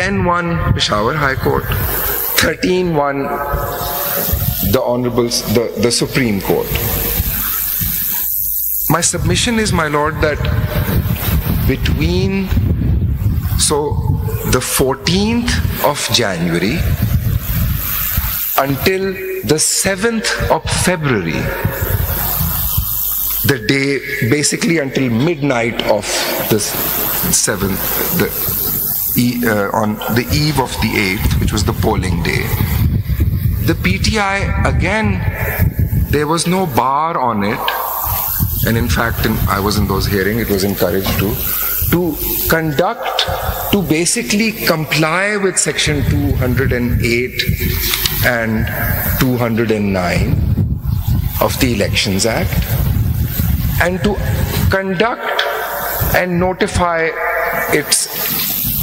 10 won Peshawar High Court, 13 won the Supreme Court. My submission is, my lord, that between the 14th of January until the 7th of February, the day, basically until midnight of the 7th, on the eve of the 8th, which was the polling day, the PTI, again, there was no bar on it, and in fact, I was in those hearings, it was encouraged to basically comply with section 208 and 209 of the Elections Act, and to conduct and notify its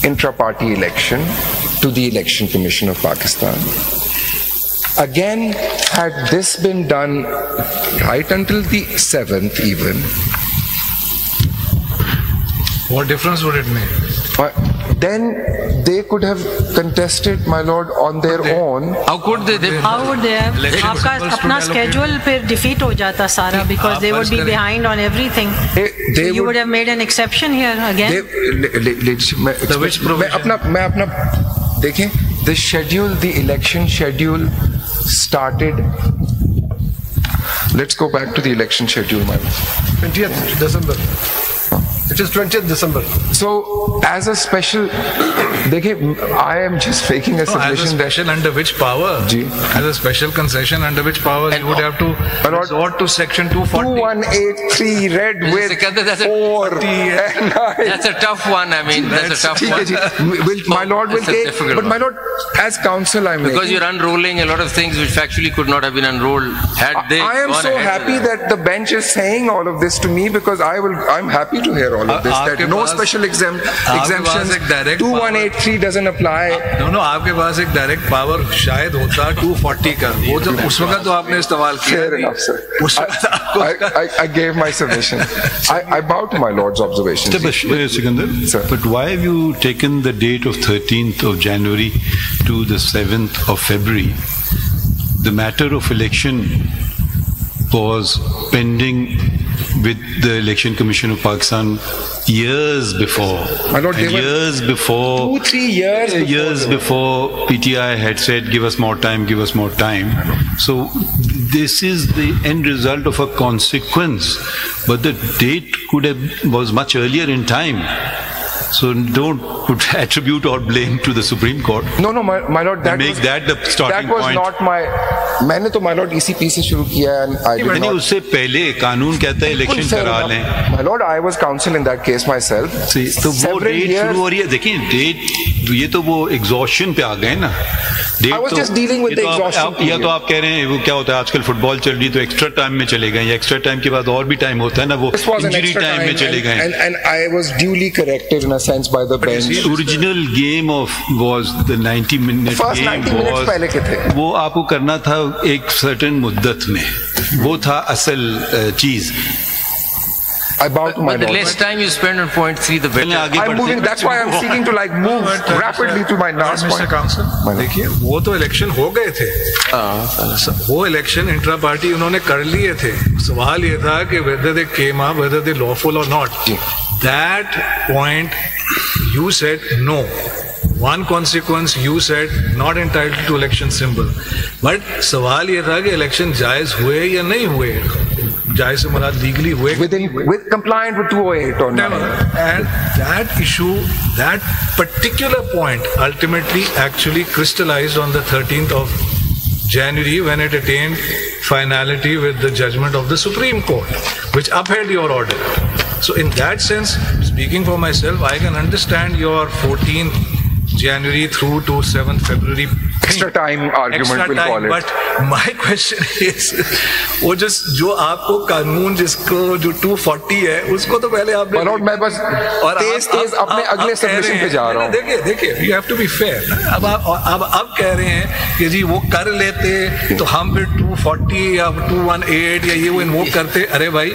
intra-party election to the Election Commission of Pakistan. Again, had this been done right until the 7th even, what difference would it make? Then they could have contested, my lord, on their own. How could they? How would they have? आपका अपना schedule पे defeat हो जाता सारा, because they would be behind on everything. You would have made an exception here again. देखें, the schedule, the election schedule started. Let's go back to the election schedule, man. 20th December. It is 20th December. So, as a special, I am just making a suggestion. As a special under which power? As a special concession under which power you would have to resort to section 240. 2183 read with 4. That's a tough one. I mean, that's a tough one. My lord will take, but my lord, as counsel, I'm because you're unrolling a lot of things which factually could not have been unrolled had they. I am so happy that the bench is saying all of this to me, because I'm happy to hear all of this, that no special exemptions, 2183 doesn't apply. No, आपके पास एक direct power शायद होता 240 का, वो जब उस वक्त तो आपने इस्तेमाल किया. Fair enough, sir. I gave my submission. I bow to my lord's observations. Sir, but why have you taken the date of 13th of January to the 7th of February? The matter of election was pending with the Election Commission of Pakistan years before. My lord, years before, 2-3 years before PTI had said, give us more time, give us more time. So this is the end result of a consequence, but the date was much earlier in time. So don't attribute or blame to the Supreme Court. No, my lord, that the starting was point. Not my. मैंने तो my lord ECP से शुरू किया, and I did not. उससे पहले कानून कहता है इलेक्शन करा लें. My lord, I was counsel in that case myself. तो वो डेट शुरू हो रही है. देखिए डेट, ये तो वो एग्जॉशन पे आ गए ना. I was just dealing with the exhaustion. या तो आप कह रहे हैं वो क्या होता है आजकल फुटबॉल चल रही तो एक्स्ट्रा टाइम में चले गए, या एक्स्ट्रा टाइम के बाद और भी टाइम होता है ना, वो इंजरी टाइम में चले गए. And I was duly corrected in a sense by the bench. The original game was the 90-minute First game. 90 minutes पहले के थे. वो आपको करना था एक certain मुद्दत में. वो था असल चीज. I bow to my lord. The less time you spend on point 3, the better. I'm moving. That's why I'm seeking to move rapidly to my last point. Mr. Counsel, देखिए वो तो इलेक्शन हो गए थे. वो इलेक्शन इंट्रा पार्टी उन्होंने कर लिए थे. सवाल ये था कि whether they came up, whether they lawful or not. That point, you said no. One consequence, you said not entitled to election symbol. But सवाल ये था कि इलेक्शन जायज हुए या नहीं हुए. जायज से मुराद legally हुए. With compliant with 208 or not. And that issue, that particular point, ultimately actually crystallized on the 13th of January when it attained finality with the judgment of the Supreme Court, which upheld your order. So in that sense, speaking for myself, I can understand your 14th January through to 7th February extra time argument we'll call it. But my question is, وہ جو آپ کو قانون جس کو جو 240 ہے اس کو تو پہلے آپ نے میں بس تیز اپنے اگلے سبمیشن پہ جا رہا ہوں. دیکھیے you have to be fair. اب کہہ رہے ہیں کہ جی وہ کر لیتے تو ہم پھر 240 یا 218 یا یہ وہ انووک کرتے. ارے بھائی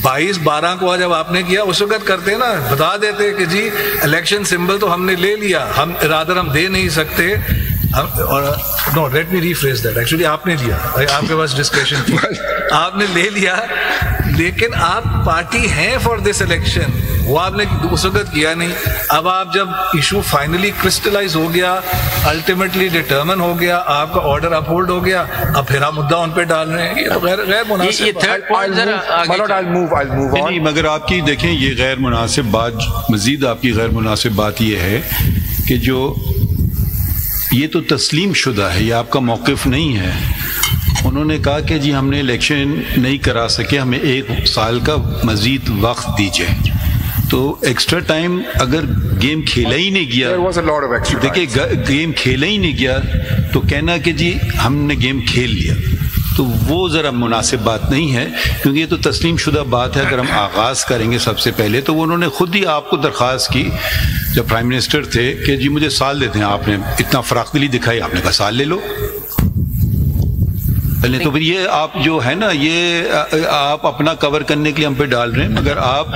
22/12 کو جب آپ نے کیا اس وقت کرتے نا, بتا دیتے کہ جی الیکشن سمبل تو ہم نے لے لیا, ہم ارادہ ہم دے نہیں سکتے. No let me rephrase that, actually آپ نے لیا, آپ کے پاس ڈسکریشن تھی, آپ نے لے لیا, لیکن آپ پارٹی ہیں فار دس الیکشن, وہ آپ نے اس وقت کیا نہیں. اب آپ جب ایشو فائنلی کرسٹلائز ہو گیا, الٹیمیٹلی ڈٹرمن ہو گیا, آپ کا آرڈر اپ ہولڈ ہو گیا, اب پھر آپ مدعا ان پہ ڈال رہے ہیں, یہ تو غیر مناسب. نہیں, مگر آپ کی دیکھیں یہ غیر مناسب بات, مزید آپ کی غیر مناسب بات یہ ہے کہ جو یہ تو تسلیم شدہ ہے, یہ آپ کا موقف نہیں ہے. انہوں نے کہا کہ جی ہم نے الیکشن نہیں کرا سکے, ہمیں 1 سال کا مزید وقت دیجیے. تو ایکسٹرا ٹائم اگر گیم کھیلا ہی نہیں گیا, دیکھیں گیم کھیلا ہی نہیں گیا تو کہنا کہ جی ہم نے گیم کھیل لیا, تو وہ ذرا مناسب بات نہیں ہے, کیونکہ یہ تو تسلیم شدہ بات ہے. اگر ہم آغاز کریں گے سب سے پہلے تو انہوں نے خود ہی آپ کو درخواست کی جب پرائم منسٹر تھے کہ جی مجھے سال دیتے ہیں, آپ نے اتنا فراخ دلی دکھائی, آپ نے کہا سال لے لو. تو پھر یہ آپ جو ہے نا, یہ آپ اپنا کور کرنے کے لیے ہم پہ ڈال رہے ہیں, مگر آپ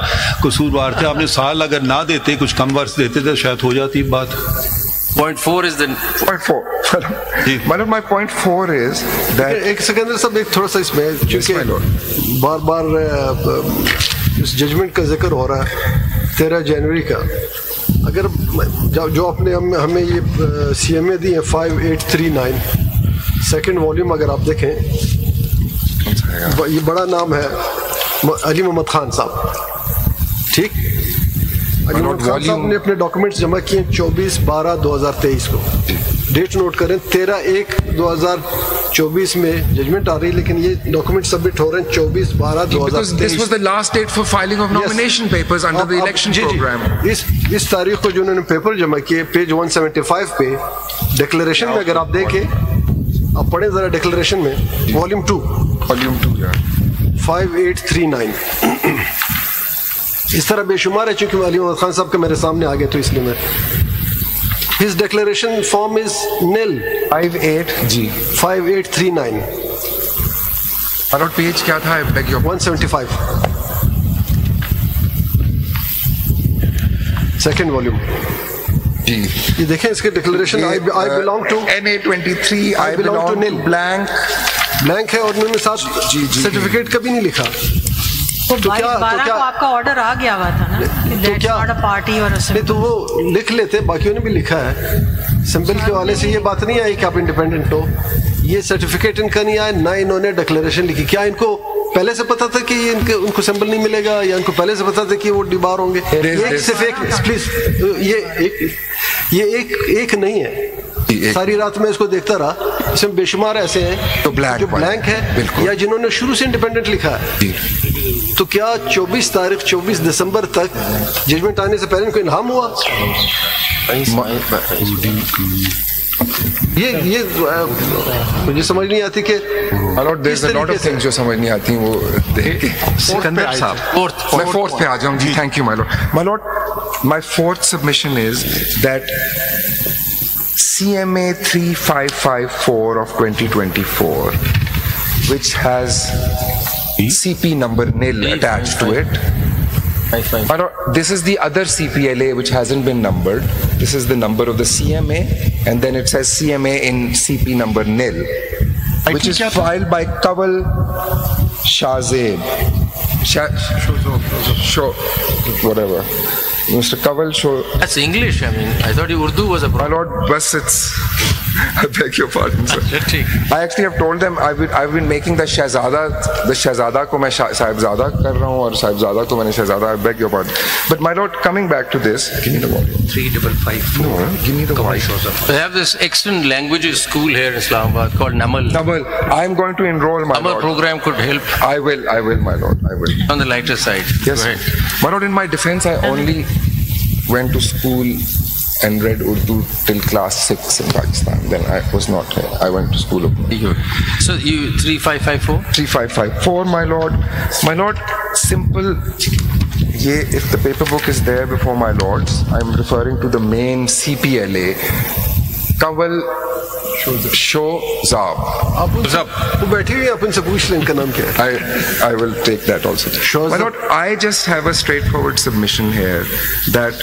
قصوروار تھے. آپ نے سال اگر نہ دیتے, کچھ کم ورس دیتے تو شاید ہو جاتی بات. Point 4 is the... Point 4. Madam, my point 4 is that... ایک سیکنڈر صاحب, ایک تھوڑا سا اس میں, چونکہ بار بار اس ججمنٹ کا ذکر ہو رہا ہے 13 جنوری کا. اگر جو آپ نے ہمیں یہ سی ایم اے دی ہے 5839 سیکنڈ والیوم, اگر آپ دیکھیں یہ بڑا نام ہے علی محمد خان صاحب, ٹھیک. علی محمد خان صاحب نے اپنے ڈاکومنٹس جمع کیے 24/12/2023 کو. ڈیٹ نوٹ کریں 13/1/2024 میں ججمنٹ آ رہی, لیکن یہ ڈاکومنٹ سبمٹ ہو رہے ہیں 24/12/2023. Because this was the last date for filing of nomination papers under the election program. اس تاریخ کو جو انہوں نے پیپر جمع کیے, پیج 175 پہ ڈکلیریشن میں اگر آپ دیکھیں, آپ پڑھیں ذرا ڈکلیریشن میں, والیوم 2 5839. اس طرح بے شمار ہے, چونکہ علی محمد خان صاحب کے میرے سامنے آ گئے تو اس لیے میں. His declaration form is nil. 5839. اور پیج کیا تھا؟ 175. Second volume. جی یہ دیکھیں اس کے declaration, I belong to NA23, I belong to nil. Blank ہے, اور انہوں نے ساتھ سرٹیفکیٹ کبھی نہیں لکھا. تو 12 کو آپ کا آرڈر آ گیا ہوا تھا نا, پارٹی اور تو وہ لکھ لیتے, باقیوں نے بھی لکھا ہے. سمبل کے والے سے یہ بات نہیں آئی کہ آپ انڈیپینڈنٹ ہو, یہ سرٹیفکیٹ ان کا نہیں آیا, نہ انہوں نے ڈکلیریشن لکھی. کیا ان کو پہلے سے پتا تھا کہ ان کو سمبل نہیں ملے گا, یا ان کو پہلے سے پتا تھا کہ وہ ڈیبار ہوں گے؟ صرف ایک پلیز, یہ ایک نہیں ہے. ساری رات میں اس کو دیکھتا رہا, اس میں بے شمار ایسے ہیں جو بلینک ہے یا جنہوں نے شروع سے انڈیپینڈنٹ لکھا ہے. تو کیا 24 دسمبر تک ججمنٹ آنے سے پہلے ان کو الہام ہوا؟ یہ مجھے سمجھ نہیں آتی کہ جو سمجھ نہیں آتی وہ میں فورتھ پہ آ جاؤں. جی thank you my lord. My fourth submission is that CMA 3554 of 2024, which has CP number nil attached to it. This is the other CPLA which hasn't been numbered. This is the number of the CMA, and then it says CMA in CP number nil, which is filed by Kawal Shahzeb. Whatever. Mr. Kawal Show. That's English. I mean, I thought Urdu was a problem. My lord, bus it's. I beg your pardon, sir. I actually have told them I've been making the Shahzada ko main Sahibzada kar raha hu, aur Sahibzada ko maine Shahzada. I beg your pardon. But my lord, coming back to this, give me the volume. 3554. No, give me the volume. They have this excellent languages school here in Islamabad called Namal. I am going to enroll, my lord. Namal program could help. I will, my lord. I will. On the lighter side. Yes. Go ahead. My lord, in my defense, I only went to school and read Urdu till class 6 in Pakistan. Then I was not here. I went to school. So you 3554? 3554, my lord. My lord, simple. If the paper book is there before my lords, I'm referring to the main CPLA. Kawal Shozab. वो बैठी हुई अपन से पूछ लें इनका नाम क्या है? I will take that also. My lord, I just have a straightforward submission here that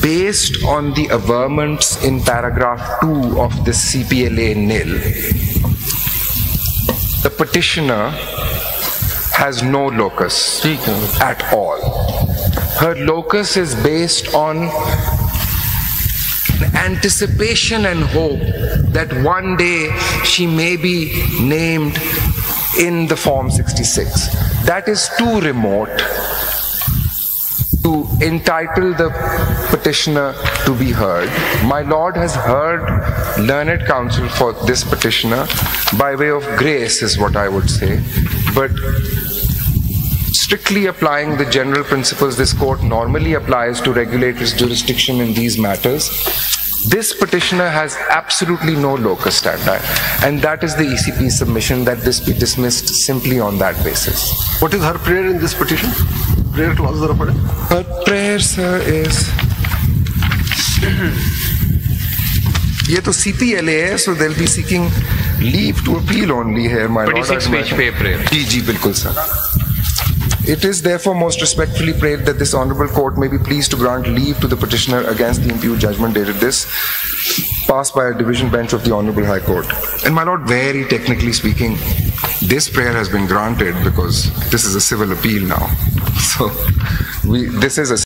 based on the averments in paragraph 2 of this CPLA nil, the petitioner has no locus at all. Her locus is based on anticipation and hope that one day she may be named in the Form 66. That is too remote to entitle the petitioner to be heard. My lord has heard learned counsel for this petitioner by way of grace is what I would say, but strictly applying the general principles this court normally applies to regulate its jurisdiction in these matters, this petitioner has absolutely no locus standi, and that is the ECP's submission that this be dismissed simply on that basis. What is her prayer in this petition? Prayer clause zara padhe. Her prayer, sir, is ये तो CPLA है, so they'll be seeking leave to appeal only here, my lord. 26 page prayer. जी बिल्कुल sir. It is therefore most respectfully prayed that this honorable court may be pleased to grant leave to the petitioner against the imputed judgment dated this, passed by a division bench of the Honorable High Court. And my lord, very technically speaking, this prayer has been granted because this is a civil appeal now. So this is a